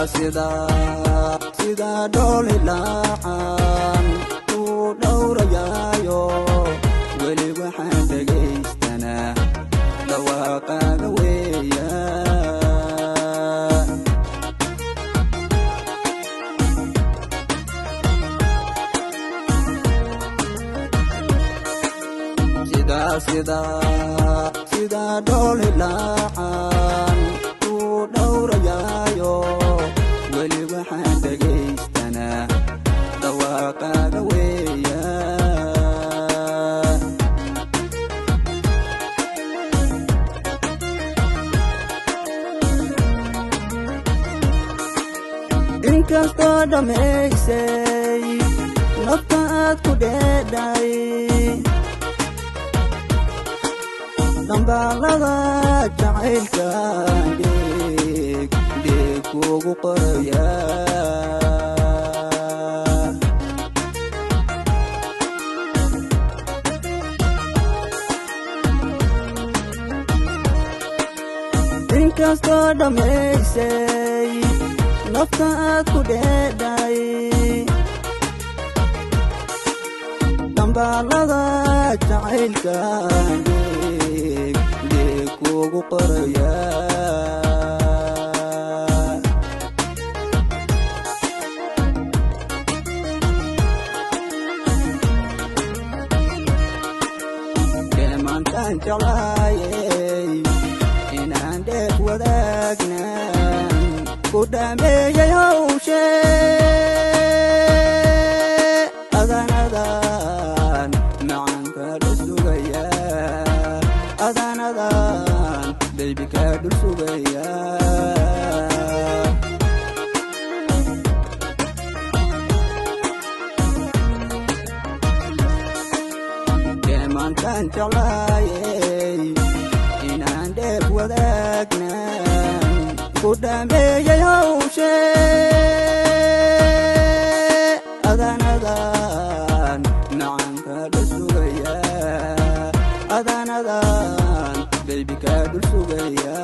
sida doli la'aan ku dhowrayaayo weli waxaan dhagaystanaa dhawaaqaaga weeyaan sida doli la'aan ku dhowrayaayo weli waxaan dhagaystanaa dhawaaqaaga weeyaan inkastoo dhammaysay nafta aad ku dheedhay dambaalada jacaylkan dheeg kuugu qoraya inkastoo dhammaysay nafta aad ku dheedhay dambaalada jacaylkan dheeg kuugu qoraya maantaan jeclaayay inaan dheeg wadaagnan ku dhameeyay hawshee adanadan macanka dhul sugaya adanadan baybika dhul sugaya maantaan jeclaayay inaan dheeg wadaagnan ku dhameeyay hawshee adanadan macanka dhul sugaya adanadan baybika dhul sugaya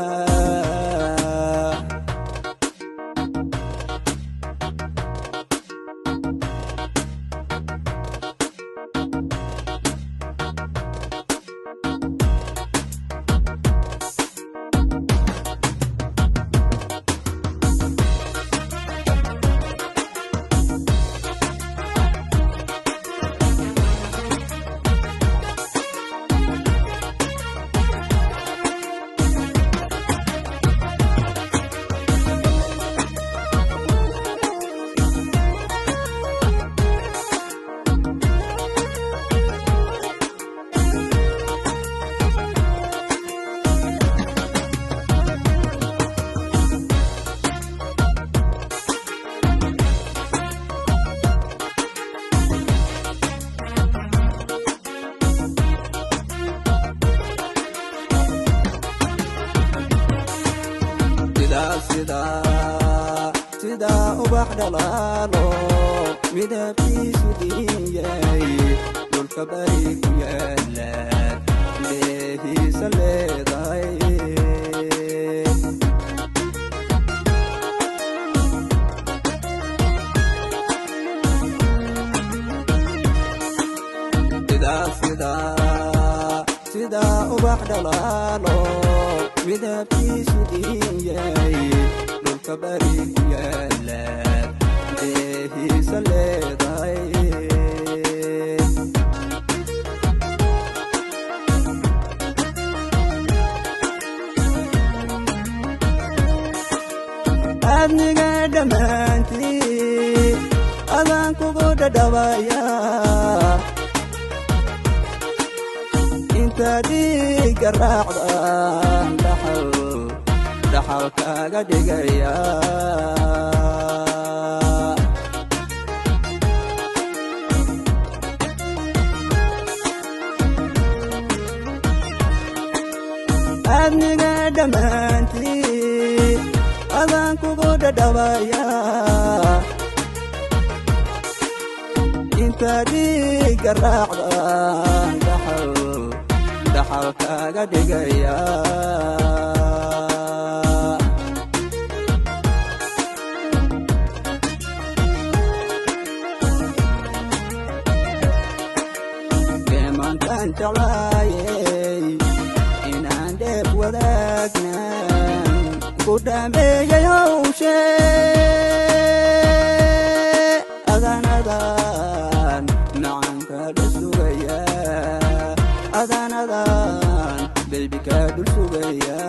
sida ubax dhalaalo midabkiisu dhiyay dhulka bari ku yaala leehiisa leedahay sida ubax dhalaalo midabkiisu dhiyay dhulka bari ku yaala leehiisa leedahay adniga dhammaantii adaan kugu dhadhawaya inta dhiiga raacdan dhaxal kaaga dhigaya adniga dhammaantii adaan kugu dhadhawaya inta dhiiga raacdan dhaxal kaaga dhigaya jeclaayey inaan dheeb wadaagna ku dhameeyay hawshee adanadan macanka dhulsugaya adanadan baby ka dhulsugaya